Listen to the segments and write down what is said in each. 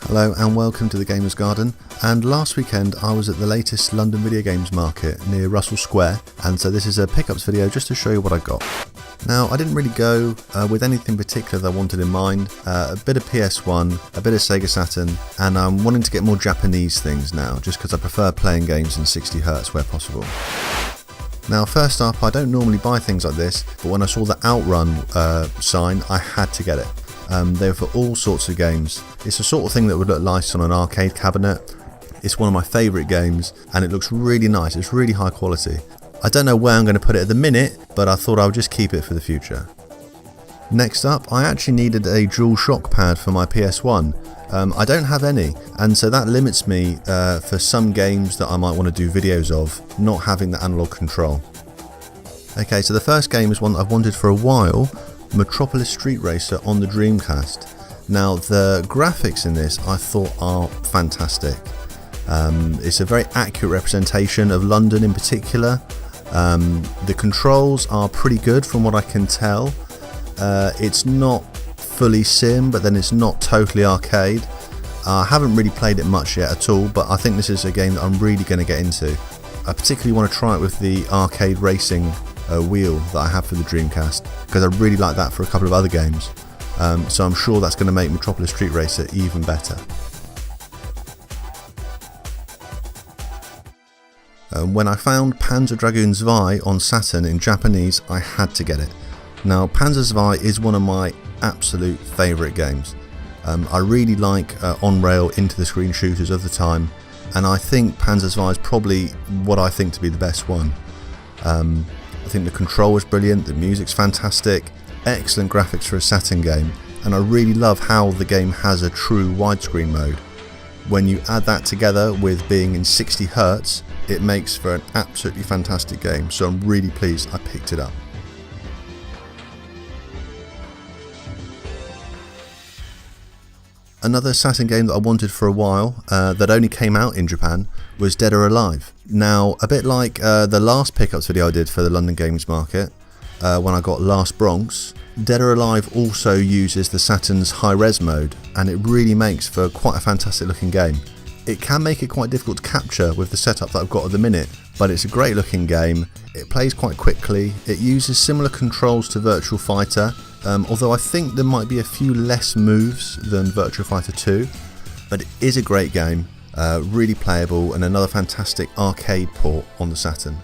Hello and welcome to the Gamers Garden. And last weekend I was at the latest London video games market near Russell Square, and so this is a pickups video just to show you what I got. Now, I didn't really go with anything particular that I wanted in mind. A bit of PS1, a bit of Sega Saturn, and I'm wanting to get more Japanese things now, just because I prefer playing games in 60Hz where possible. Now, first up, I don't normally buy things like this, but when I saw the Outrun sign, I had to get it. They were for all sorts of games. It's the sort of thing that would look nice on an arcade cabinet. It's one of my favourite games, and it looks really nice. It's really high quality. I don't know where I'm going to put it at the minute, but I thought I would just keep it for the future. Next up, I actually needed a dual shock pad for my PS1. I don't have any, and so that limits me for some games that I might want to do videos of, not having the analog control. Okay, so the first game is one that I've wanted for a while, Metropolis Street Racer on the Dreamcast. Now, the graphics in this I thought are fantastic. It's a very accurate representation of London in particular. The controls are pretty good from what I can tell. It's not fully sim, but then it's not totally arcade. I haven't really played it much yet at all, but I think this is a game that I'm really going to get into. I particularly want to try it with the arcade racing wheel that I have for the Dreamcast, because I really like that for a couple of other games. So I'm sure that's going to make Metropolis Street Racer even better. When I found Panzer Dragoon Zwei on Saturn in Japanese, I had to get it. Now, Panzer Zwei is one of my absolute favourite games. I really like on-rail into-the-screen shooters of the time, and I think Panzer Zwei is probably what I think to be the best one. I think the control is brilliant, the music's fantastic, excellent graphics for a Saturn game, and I really love how the game has a true widescreen mode. When you add that together with being in 60Hz, it makes for an absolutely fantastic game, so I'm really pleased I picked it up. Another Saturn game that I wanted for a while, that only came out in Japan, was Dead or Alive. Now, a bit like the last pickups video I did for the London Games Market, when I got Last Bronx, Dead or Alive also uses the Saturn's high-res mode, and it really makes for quite a fantastic looking game. It can make it quite difficult to capture with the setup that I've got at the minute, but it's a great looking game. It plays quite quickly. It uses similar controls to Virtua Fighter, although I think there might be a few less moves than Virtua Fighter 2, but it is a great game, really playable, and another fantastic arcade port on the Saturn.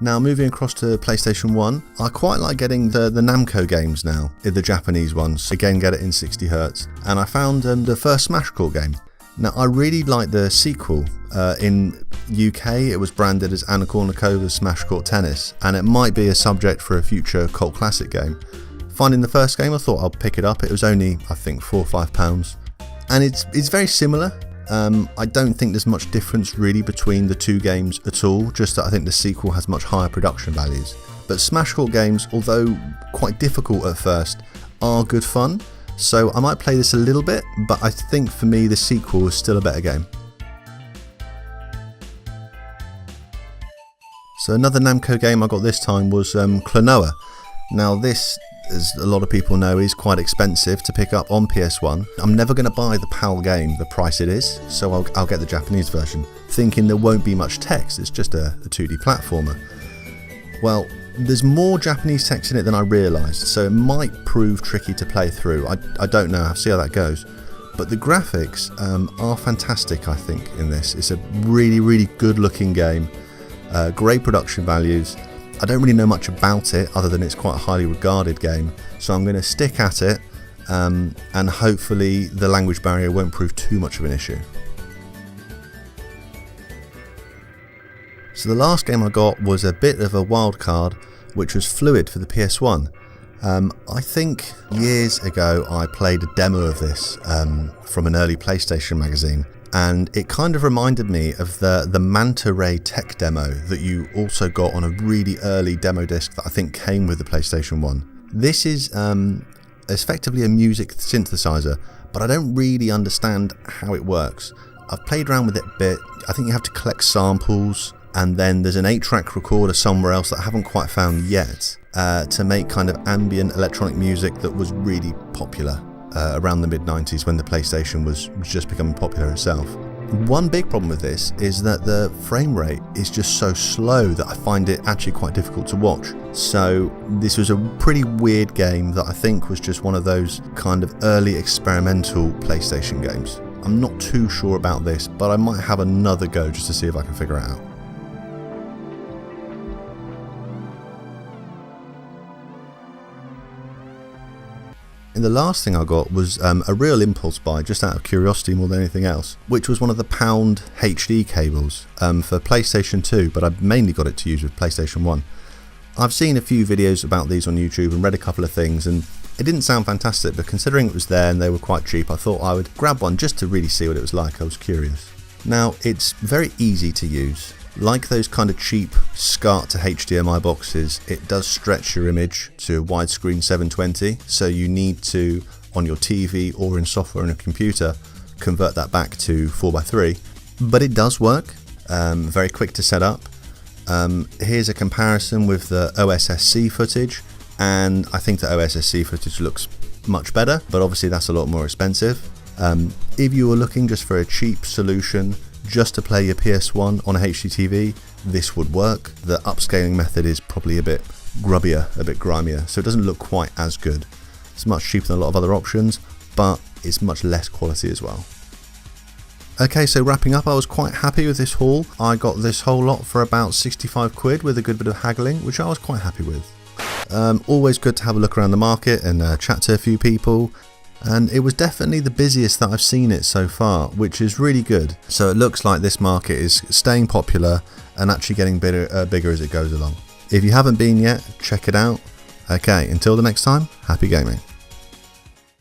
Now, moving across to PlayStation 1, I quite like getting the Namco games now, the Japanese ones, again get it in 60Hz, and I found the first Smash Court game. Now, I really like the sequel. In UK it was branded as Anna Kournikovas Smash Court Tennis, and it might be a subject for a future cult classic game. Finding the first game, I thought I'll pick it up. It was only, I think, £4 or £5, and it's very similar. I don't think there's much difference really between the two games at all, just that I think the sequel has much higher production values. But Smash Court games, although quite difficult at first, are good fun, so I might play this a little bit, but I think for me the sequel is still a better game. So another Namco game I got this time was Klonoa. Now this, as a lot of people know, is quite expensive to pick up on PS1. I'm never going to buy the PAL game the price it is, so I'll get the Japanese version, thinking there won't be much text, it's just a 2D platformer. Well, there's more Japanese text in it than I realised, so it might prove tricky to play through. I don't know, I'll see how that goes. But the graphics are fantastic, I think, in this. It's a really, really good looking game, great production values. I don't really know much about it other than it's quite a highly regarded game, so I'm going to stick at it, and hopefully the language barrier won't prove too much of an issue. So the last game I got was a bit of a wild card, which was Fluid for the PS1. I think years ago I played a demo of this from an early PlayStation magazine, and it kind of reminded me of the Manta Ray tech demo that you also got on a really early demo disc that I think came with the PlayStation 1. This is effectively a music synthesizer, but I don't really understand how it works. I've played around with it a bit. I think you have to collect samples and then there's an 8-track recorder somewhere else that I haven't quite found yet to make kind of ambient electronic music that was really popular around the mid-90s when the PlayStation was just becoming popular itself. One big problem with this is that the frame rate is just so slow that I find it actually quite difficult to watch. So this was a pretty weird game that I think was just one of those kind of early experimental PlayStation games. I'm not too sure about this, but I might have another go just to see if I can figure it out. And the last thing I got was a real impulse buy, just out of curiosity more than anything else, which was one of the pound HD cables for PlayStation 2, but I mainly got it to use with PlayStation 1. I've seen a few videos about these on YouTube and read a couple of things, and it didn't sound fantastic, but considering it was there and they were quite cheap, I thought I would grab one just to really see what it was like. I was curious. Now, it's very easy to use. Like those kind of cheap SCART to HDMI boxes, it does stretch your image to widescreen 720, so you need to, on your TV or in software on a computer, convert that back to 4:3. But it does work, very quick to set up. Here's a comparison with the OSSC footage, and I think the OSSC footage looks much better, but obviously that's a lot more expensive. If you were looking just for a cheap solution just to play your PS1 on a HDTV, this would work. The upscaling method is probably a bit grubbier, a bit grimier, so it doesn't look quite as good. It's much cheaper than a lot of other options, but it's much less quality as well. Okay, so wrapping up, I was quite happy with this haul. I got this whole lot for about 65 quid with a good bit of haggling, which I was quite happy with. Always good to have a look around the market and chat to a few people. And it was definitely the busiest that I've seen it so far, which is really good. So it looks like this market is staying popular and actually getting bigger as it goes along. If you haven't been yet, check it out. Okay, until the next time, happy gaming.